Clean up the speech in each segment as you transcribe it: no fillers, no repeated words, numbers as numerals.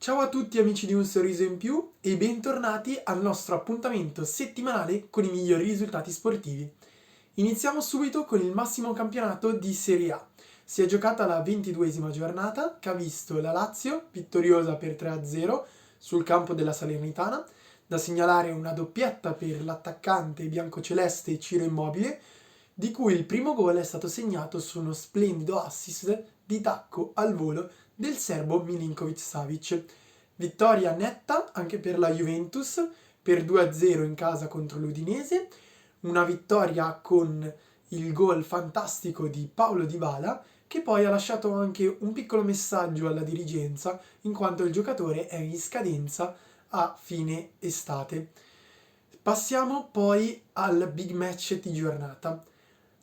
Ciao a tutti amici di Un Sorriso in Più e bentornati al nostro appuntamento settimanale con i migliori risultati sportivi. Iniziamo subito con il massimo campionato di Serie A. Si è giocata la 22esima giornata che ha visto la Lazio vittoriosa per 3-0 sul campo della Salernitana. Da segnalare una doppietta per l'attaccante biancoceleste Ciro Immobile, di cui il primo gol è stato segnato su uno splendido assist di tacco al volo del serbo Milinkovic-Savic. Vittoria netta anche per la Juventus per 2-0 in casa contro l'Udinese, una vittoria con il gol fantastico di Paulo Dybala, che poi ha lasciato anche un piccolo messaggio alla dirigenza in quanto il giocatore è in scadenza a fine estate. Passiamo poi al big match di giornata.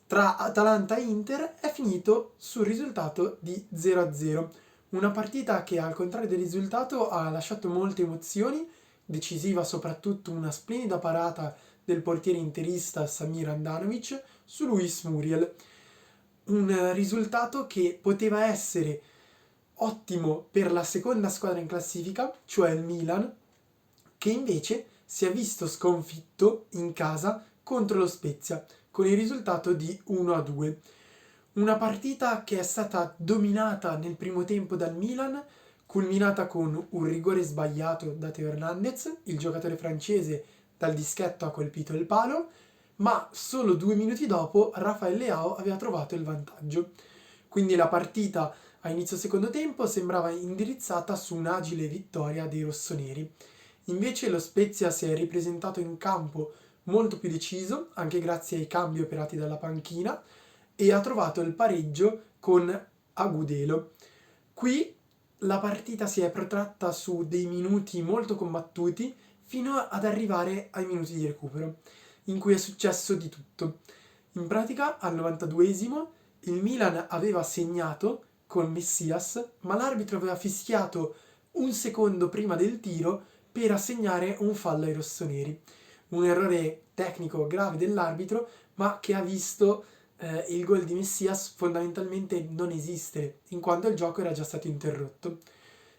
Tra Atalanta e Inter è finito sul risultato di 0-0. Una partita che al contrario del risultato ha lasciato molte emozioni, decisiva soprattutto una splendida parata del portiere interista Samir Handanovic su Luis Muriel. Un risultato che poteva essere ottimo per la seconda squadra in classifica, cioè il Milan, che invece si è visto sconfitto in casa contro lo Spezia con il risultato di 1-2. Una partita che è stata dominata nel primo tempo dal Milan, culminata con un rigore sbagliato da Teo Hernandez, il giocatore francese dal dischetto ha colpito il palo, ma solo 2 minuti dopo Rafael Leao aveva trovato il vantaggio. Quindi la partita a inizio secondo tempo sembrava indirizzata su un'agile vittoria dei rossoneri. Invece lo Spezia si è ripresentato in campo molto più deciso, anche grazie ai cambi operati dalla panchina, e ha trovato il pareggio con Agudelo. Qui la partita si è protratta su dei minuti molto combattuti fino ad arrivare ai minuti di recupero, in cui è successo di tutto. In pratica, al 92esimo, il Milan aveva segnato con Messias, ma l'arbitro aveva fischiato un secondo prima del tiro per assegnare un fallo ai rossoneri. Un errore tecnico grave dell'arbitro, ma che ha visto il gol di Messias fondamentalmente non esistere, in quanto il gioco era già stato interrotto.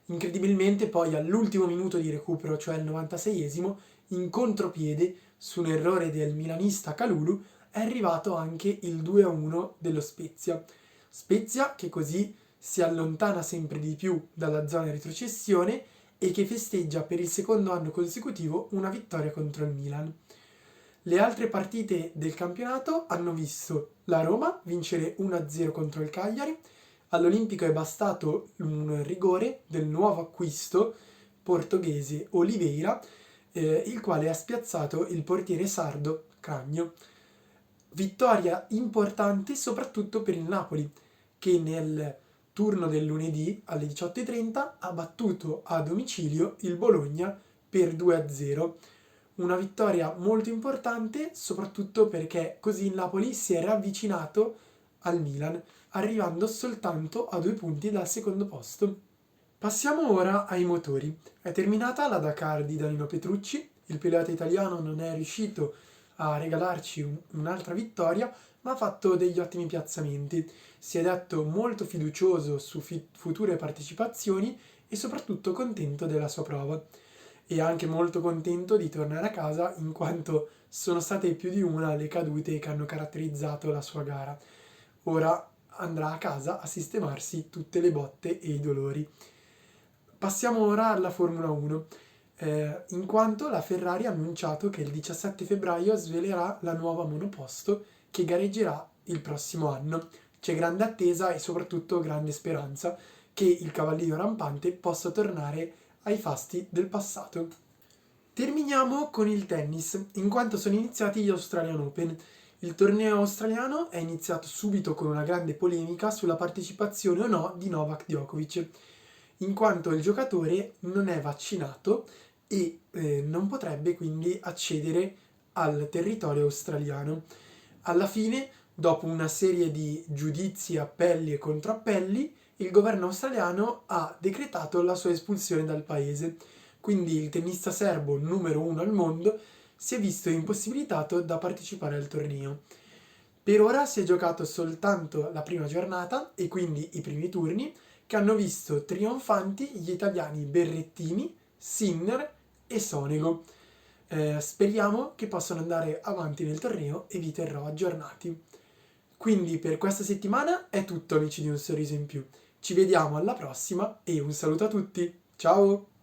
Incredibilmente poi all'ultimo minuto di recupero, cioè il 96esimo, in contropiede, su un errore del milanista Kalulu, è arrivato anche il 2-1 dello Spezia. Spezia che così si allontana sempre di più dalla zona retrocessione e che festeggia per il secondo anno consecutivo una vittoria contro il Milan. Le altre partite del campionato hanno visto la Roma vincere 1-0 contro il Cagliari. All'Olimpico è bastato un rigore del nuovo acquisto portoghese Oliveira, il quale ha spiazzato il portiere sardo Cragno. Vittoria importante soprattutto per il Napoli, che nel turno del lunedì alle 18:30 ha battuto a domicilio il Bologna per 2-0. Una vittoria molto importante soprattutto perché così il Napoli si è ravvicinato al Milan, arrivando soltanto a 2 punti dal secondo posto. Passiamo ora ai motori. È terminata la Dakar di Danilo Petrucci, il pilota italiano non è riuscito a regalarci un'altra vittoria, ma ha fatto degli ottimi piazzamenti. Si è detto molto fiducioso su future partecipazioni e soprattutto contento della sua prova. E anche molto contento di tornare a casa in quanto sono state più di una le cadute che hanno caratterizzato la sua gara. Ora andrà a casa a sistemarsi tutte le botte e i dolori. Passiamo ora alla Formula 1, in quanto la Ferrari ha annunciato che il 17 febbraio svelerà la nuova monoposto che gareggerà il prossimo anno. C'è grande attesa e soprattutto grande speranza che il cavallino rampante possa tornare ai fasti del passato. Terminiamo con il tennis, in quanto sono iniziati gli Australian Open. Il torneo australiano è iniziato subito con una grande polemica sulla partecipazione o no di Novak Djokovic, in quanto il giocatore non è vaccinato e non potrebbe quindi accedere al territorio australiano. Alla fine, dopo una serie di giudizi, appelli e controappelli, il governo australiano ha decretato la sua espulsione dal paese. Quindi il tennista serbo numero 1 al mondo si è visto impossibilitato da partecipare al torneo. Per ora si è giocato soltanto la prima giornata e quindi i primi turni, che hanno visto trionfanti gli italiani Berrettini, Sinner e Sonego. Speriamo che possano andare avanti nel torneo e vi terrò aggiornati. Quindi per questa settimana è tutto, amici di Un Sorriso in Più. Ci vediamo alla prossima e un saluto a tutti. Ciao!